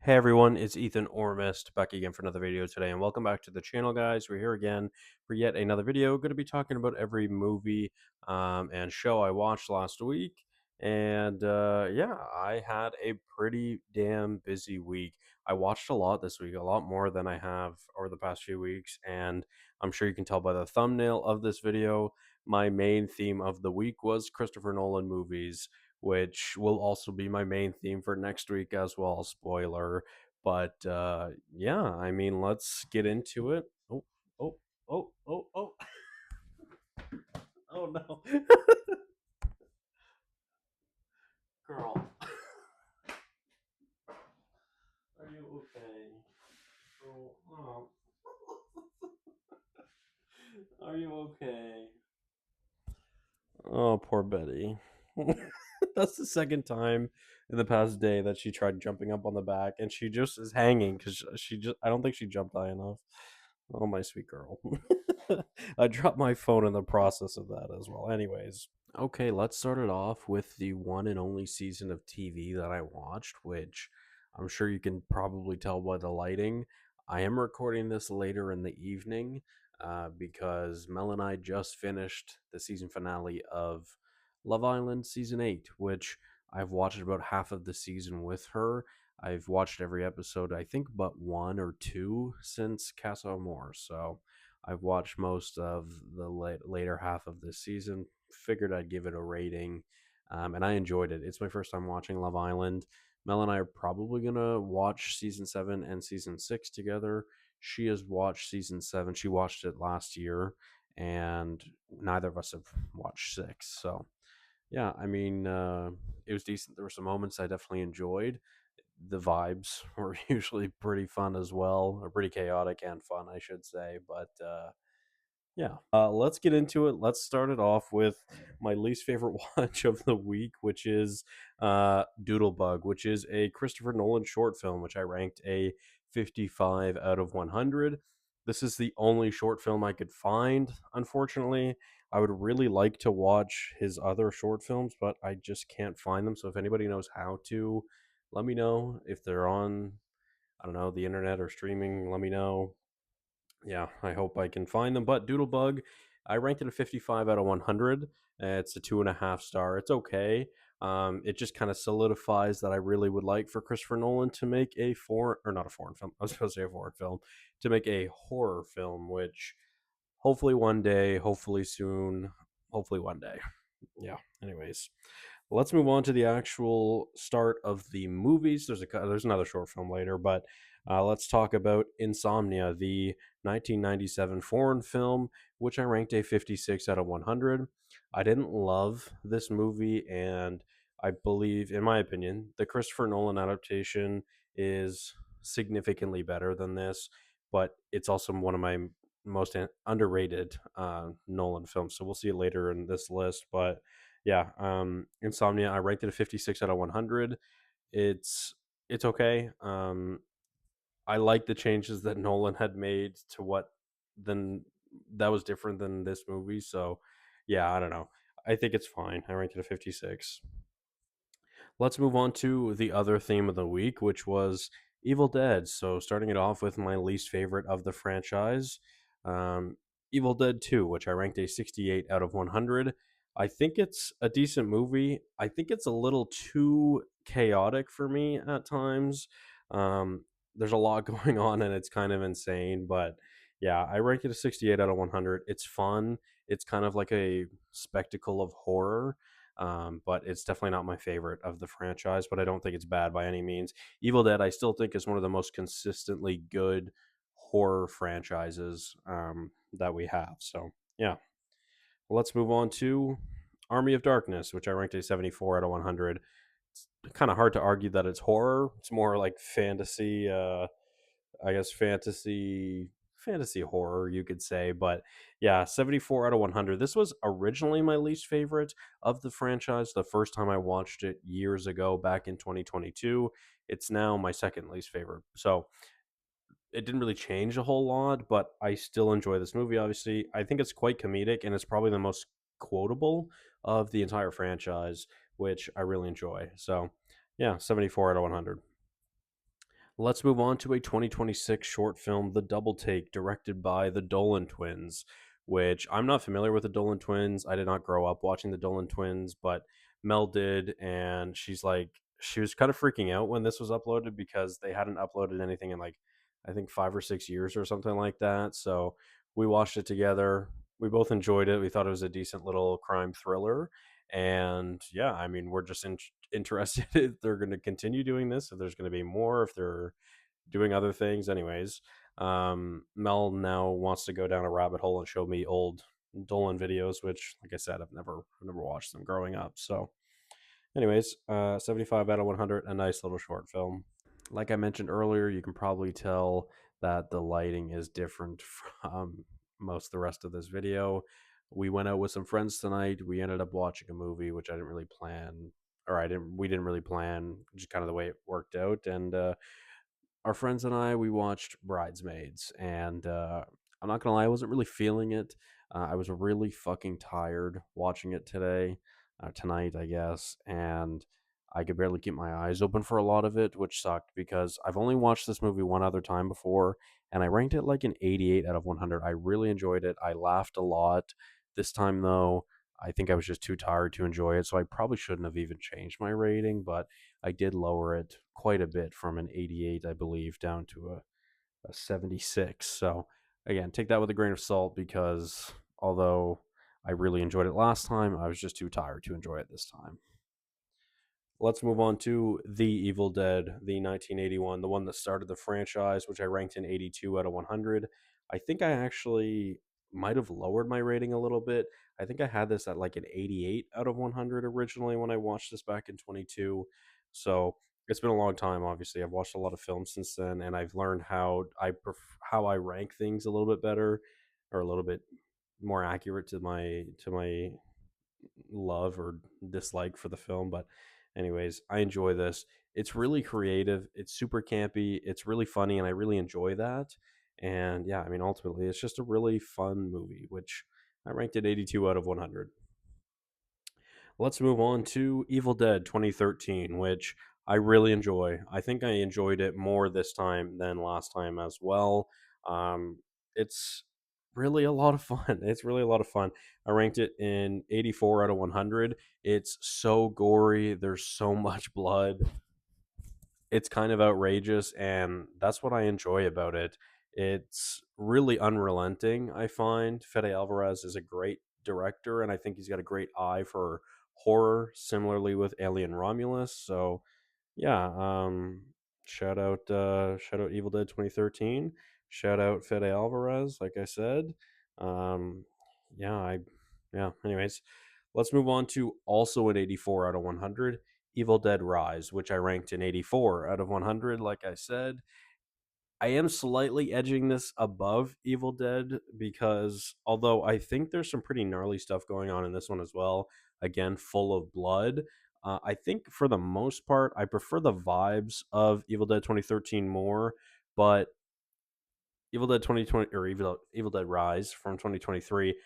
Hey everyone, it's Ethan or Miist back again for another video today, and welcome back to the channel, guys. We're here again for yet another video. Going to be talking about every movie and show I watched last week, and yeah, I had a pretty damn busy week. I watched a lot this week, a lot more than I have over the past few weeks, and I'm sure you can tell by the thumbnail of this video. My main theme of the week was Christopher Nolan movies, which will also be my main theme for next week as well. Spoiler. But yeah, I mean, let's get into it. Oh, oh, oh, oh, oh, oh no. Girl, are you okay? Oh, are you okay? Oh, poor Betty. That's the second time in the past day that she tried jumping up on the back, and she just is hanging because I don't think she jumped high enough. Oh, my sweet girl. I dropped my phone in the process of that as well. Anyways. Okay, let's start it off with the one and only season of TV that I watched, which I'm sure you can probably tell by the lighting. I am recording this later in the evening because Mel and I just finished the season finale of Love Island Season 8, which I've watched about half of the season with her. I've watched every episode, I think, but one or two since Casa Amor. So I've watched most of the later half of this season. Figured I'd give it a rating, and I enjoyed it. It's my first time watching Love Island. Mel and I are probably gonna watch season 7 and season 6 together. She has watched season 7. She watched it last year, and neither of us have watched 6. So yeah, I mean, it was decent. There were some moments I definitely enjoyed. The vibes were usually pretty fun as well, or pretty chaotic and fun, I should say. But yeah, let's get into it. Let's start it off with my least favorite watch of the week, which is Doodlebug, which is a Christopher Nolan short film, which I ranked a 55 out of 100. This is the only short film I could find, unfortunately. I would really like to watch his other short films, but I just can't find them. So if anybody knows how to, let me know. If they're on, I don't know, the internet or streaming, let me know. Yeah, I hope I can find them. But Doodlebug, I ranked it a 55 out of 100. It's a 2.5 star. It's okay. It just kind of solidifies that I really would like for Christopher Nolan to make a foreign, or not a foreign film. I was supposed to say a foreign film, to make a horror film, which hopefully one day, hopefully soon, hopefully one day. Yeah. Anyways, let's move on to the actual start of the movies. There's another short film later, but let's talk about Insomnia, the 1997 foreign film, which I ranked a 56 out of 100. I didn't love this movie, and I believe, in my opinion, the Christopher Nolan adaptation is significantly better than this, but it's also one of my most underrated Nolan films. So we'll see it later in this list, but yeah, Insomnia, I ranked it a 56 out of 100. It's it's okay. I like the changes that Nolan had made to what then that was different than this movie. So yeah, I don't know. I think it's fine. I ranked it a 56. Let's move on to the other theme of the week, which was Evil Dead. So, starting it off with my least favorite of the franchise, um, Evil Dead 2, which I ranked a 68 out of 100. I think it's a decent movie. I think it's a little too chaotic for me at times. Um, there's a lot going on and it's kind of insane, but yeah, I rank it a 68 out of 100. It's fun. It's kind of like a spectacle of horror, but it's definitely not my favorite of the franchise, but I don't think it's bad by any means. Evil Dead, I still think is one of the most consistently good horror franchises that we have. So, yeah. Let's move on to Army of Darkness, which I ranked a 74 out of 100. It's kind of hard to argue that it's horror. It's more like fantasy, I guess fantasy horror you could say, but yeah, 74 out of 100. This was originally my least favorite of the franchise the first time I watched it years ago back in 2022. It's now my second least favorite. So, it didn't really change a whole lot, but I still enjoy this movie obviously. I think it's quite comedic and it's probably the most quotable of the entire franchise, which I really enjoy. So, yeah, 74 out of 100. Let's move on to a 2026 short film, The Double Take, directed by the Dolan twins, which I'm not familiar with the Dolan twins. I did not grow up watching the Dolan twins, but Mel did. And she was kind of freaking out when this was uploaded because they hadn't uploaded anything in like, I think 5 or 6 years or something like that. So we watched it together. We both enjoyed it. We thought it was a decent little crime thriller. And yeah, I mean, we're just interested if they're going to continue doing this, if there's going to be more, if they're doing other things. Anyways, Mel now wants to go down a rabbit hole and show me old Dolan videos, which, like I said, I've never watched them growing up. So, anyways, 75 out of 100, a nice little short film. Like I mentioned earlier, you can probably tell that the lighting is different from most of the rest of this video. We went out with some friends tonight. We ended up watching a movie, which I didn't really plan, or I didn't. We didn't really plan, just kind of the way it worked out. And our friends and I, we watched Bridesmaids, and I'm not gonna lie, I wasn't really feeling it. I was really fucking tired watching it tonight, I guess, and I could barely keep my eyes open for a lot of it, which sucked because I've only watched this movie one other time before, and I ranked it like an 88 out of 100. I really enjoyed it. I laughed a lot. This time, though, I think I was just too tired to enjoy it, so I probably shouldn't have even changed my rating, but I did lower it quite a bit from an 88, I believe, down to a 76. So, again, take that with a grain of salt because although I really enjoyed it last time, I was just too tired to enjoy it this time. Let's move on to The Evil Dead, the 1981, the one that started the franchise, which I ranked an 82 out of 100. I think I actually might have lowered my rating a little bit. I think I had this at like an 88 out of 100 originally when I watched this back in 22. So it's been a long time. Obviously, I've watched a lot of films since then, and I've learned how I rank things a little bit better, or a little bit more accurate to my love or dislike for the film. But, anyways, I enjoy this. It's really creative. It's super campy. It's really funny, and I really enjoy that. And yeah, I mean, ultimately, it's just a really fun movie, which I ranked it 82 out of 100. Let's move on to Evil Dead 2013, which I really enjoy. I think I enjoyed it more this time than last time as well. It's really a lot of fun. It's really a lot of fun. I ranked it in 84 out of 100. It's so gory. There's so much blood. It's kind of outrageous, and that's what I enjoy about it. It's really unrelenting, I find. Fede Alvarez is a great director, and I think he's got a great eye for horror, similarly with Alien Romulus. So yeah, shout out Evil Dead 2013. Shout out Fede Alvarez, like I said. Um yeah, I yeah, anyways, let's move on to also an 84 out of 100, Evil Dead Rise, which I ranked an 84 out of 100, like I said. I am slightly edging this above Evil Dead because although I think there's some pretty gnarly stuff going on in this one as well, again, full of blood, I think for the most part, I prefer the vibes of Evil Dead 2013 more, but Evil Dead 2020 or Evil Dead Rise from 2023,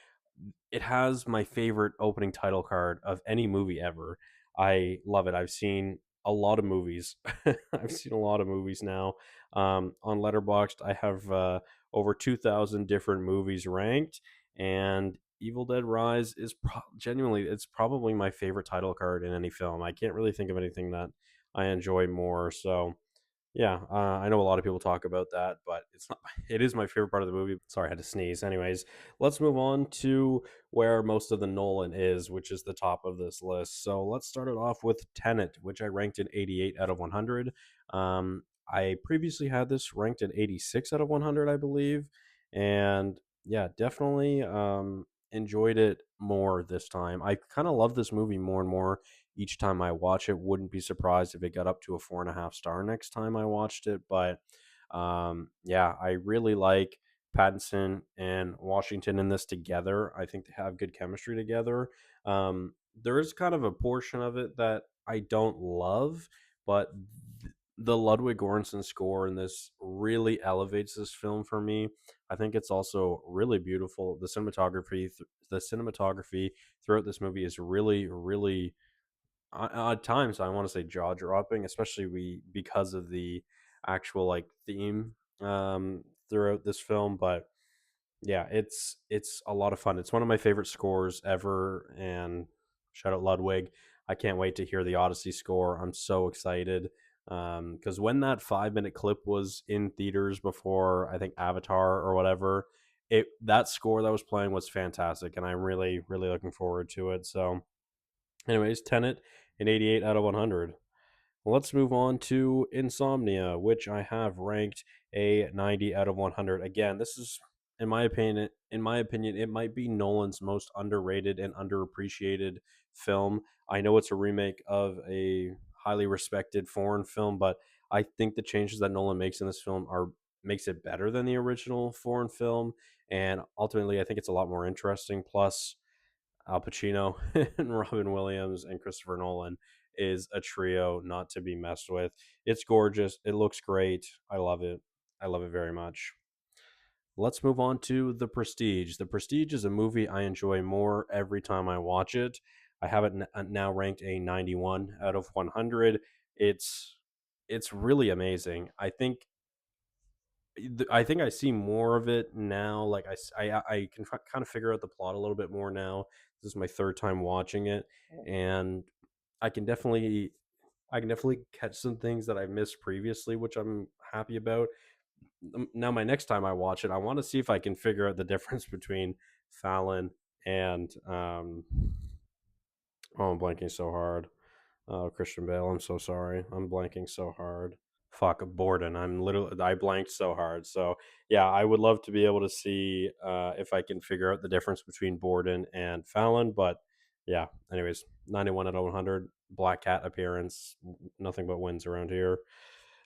it has my favorite opening title card of any movie ever. I love it. I've seen a lot of movies. I've seen a lot of movies now. On Letterboxd, I have over 2,000 different movies ranked, and Evil Dead Rise is genuinely, it's probably my favorite title card in any film. I can't really think of anything that I enjoy more. So yeah, I know a lot of people talk about that, but it's not. It is my favorite part of the movie. Sorry, I had to sneeze. Anyways, let's move on to where most of the Nolan is, which is the top of this list. So let's start it off with Tenet, which I ranked an 88 out of 100. I previously had this ranked at 86 out of 100, I believe, and yeah, definitely enjoyed it more this time. I kind of love this movie more and more each time I watch it. Wouldn't be surprised if it got up to a 4.5 star next time I watched it. But yeah, I really like Pattinson and Washington in this together. I think they have good chemistry together. There is kind of a portion of it that I don't love, but the Ludwig Göransson score in this really elevates this film for me. I think it's also really beautiful. The cinematography throughout this movie is really, really at times I want to say jaw dropping, especially because of the actual like theme throughout this film, but yeah, it's a lot of fun. It's one of my favorite scores ever, and shout out Ludwig. I can't wait to hear the Odyssey score. I'm so excited because when that 5 minute clip was in theaters before I think Avatar or whatever, it that score that was playing was fantastic, and I'm really looking forward to it. So, anyways, Tenet, an 88 out of 100. Let's move on to Insomnia, which I have ranked a 90 out of 100. Again, this is in my opinion, it might be Nolan's most underrated and underappreciated film. I know it's a remake of a highly respected foreign film, but I think the changes that Nolan makes in this film are makes it better than the original foreign film, and ultimately I think it's a lot more interesting. Plus, Al Pacino and Robin Williams and Christopher Nolan is a trio not to be messed with. It's gorgeous. It looks great. I love it. I love it very much. Let's move on to The Prestige. The Prestige is a movie I enjoy more every time I watch it. I have it now ranked a 91 out of 100. It's it's really amazing. I think I see more of it now. Like I can kind of figure out the plot a little bit more now. This is my third time watching it, and I can definitely I can definitely catch some things that I missed previously, which I'm happy about. Now, my next time I watch it, I want to see if I can figure out the difference between Fallon and oh, I'm blanking so hard. Christian Bale. I'm so sorry. I'm blanking so hard. Fuck, Borden. I blanked so hard. So yeah, I would love to be able to see if I can figure out the difference between Borden and Fallon. But yeah, anyways, 91 out of 100. Black Cat appearance. Nothing but wins around here.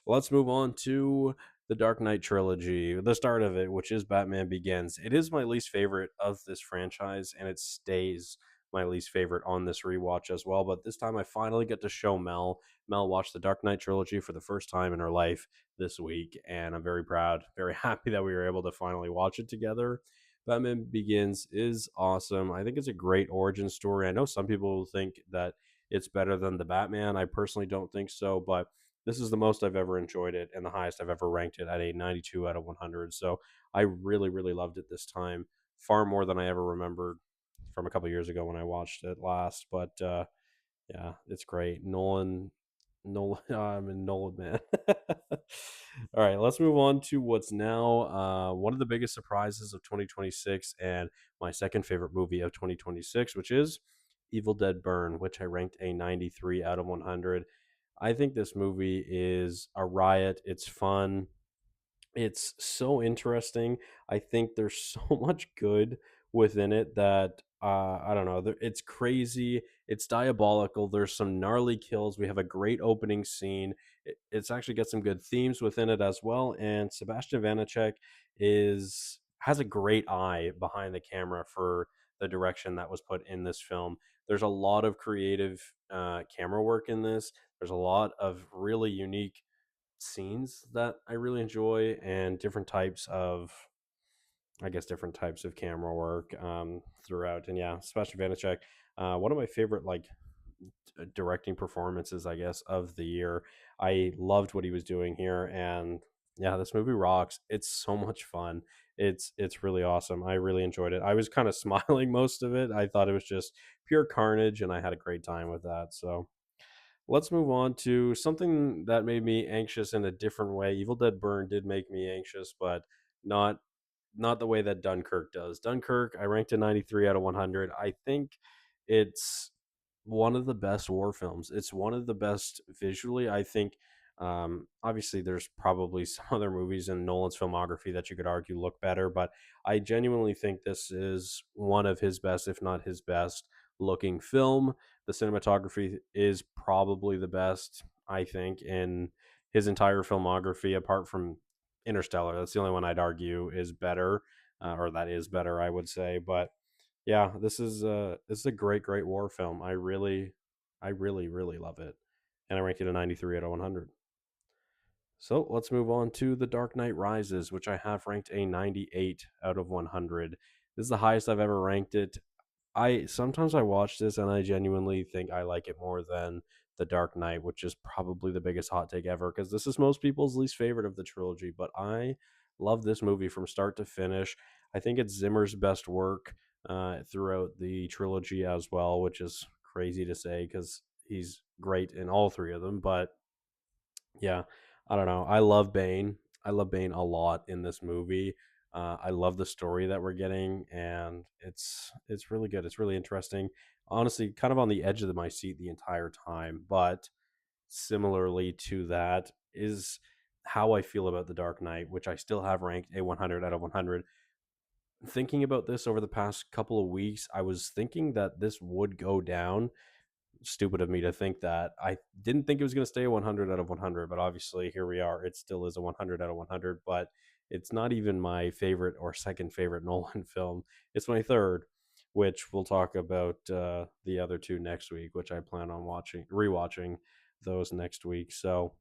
Let's move on to the Dark Knight trilogy, the start of it, which is Batman Begins. It is my least favorite of this franchise, and it stays my least favorite on this rewatch as well. But this time I finally get to show Mel. Mel watched the Dark Knight trilogy for the first time in her life this week, and I'm very proud, very happy that we were able to finally watch it together. Batman Begins is awesome. I think it's a great origin story. I know some people think that it's better than the Batman. I personally don't think so, but this is the most I've ever enjoyed it and the highest I've ever ranked it at a 92 out of 100. So I really loved it this time, far more than I ever remembered from a couple years ago when I watched it last. But yeah, it's great. Nolan, I'm in Nolan, man. All right, let's move on to what's now one of the biggest surprises of 2026 and my second favorite movie of 2026, which is Evil Dead Burn, which I ranked a 93 out of 100. I think this movie is a riot. It's fun. It's so interesting. I think there's so much good within it that I don't know. It's crazy. It's diabolical. There's some gnarly kills. We have a great opening scene. It's actually got some good themes within it as well. And Sebastian Vanacek is has a great eye behind the camera for the direction that was put in this film. There's a lot of creative camera work in this. There's a lot of really unique scenes that I really enjoy and different types of different types of camera work throughout. And yeah, Sebastian Vanacek, one of my favorite directing performances, I guess, of the year. I loved what he was doing here, and yeah, this movie rocks. It's so much fun. It's really awesome. I really enjoyed it. I was kind of smiling most of it. I thought it was just pure carnage, and I had a great time with that. So let's move on to something that made me anxious in a different way. Evil Dead Burn did make me anxious, but not not the way that Dunkirk does. Dunkirk, I ranked a 93 out of 100. I think it's one of the best war films. It's one of the best visually. I think obviously there's probably some other movies in Nolan's filmography that you could argue look better, but I genuinely think this is one of his best, if not his best looking film. The cinematography is probably the best, I think, in his entire filmography, apart from Interstellar. That's the only one I'd argue is better, or that is better, I would say. But yeah, this is a great war film. I really love it, and I rank it a 93 out of 100. So let's move on to The Dark Knight Rises, which I have ranked a 98 out of 100. This is the highest I've ever ranked it. I sometimes I watch this and I genuinely think I like it more than The Dark Knight, which is probably the biggest hot take ever because this is most people's least favorite of the trilogy. But I love this movie from start to finish. I think it's Zimmer's best work throughout the trilogy as well, which is crazy to say because he's great in all three of them. But yeah, I don't know. I love Bane. I love Bane a lot in this movie. I love the story that we're getting, and it's really good. It's really interesting. Honestly, kind of on the edge of my seat the entire time. But similarly to that is how I feel about the Dark Knight, which I still have ranked a 100 out of 100. Thinking about this over the past couple of weeks, I was thinking that this would go down. Stupid of me to think that. I didn't think it was going to stay a 100 out of 100, but obviously here we are. It still is a 100 out of 100, but it's not even my favorite or second favorite Nolan film. It's my third, which we'll talk about the other two next week, which I plan on rewatching those next week. So,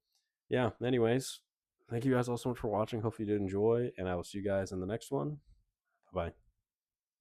yeah, anyways, thank you guys all so much for watching. Hope you did enjoy, and I will see you guys in the next one. Bye bye.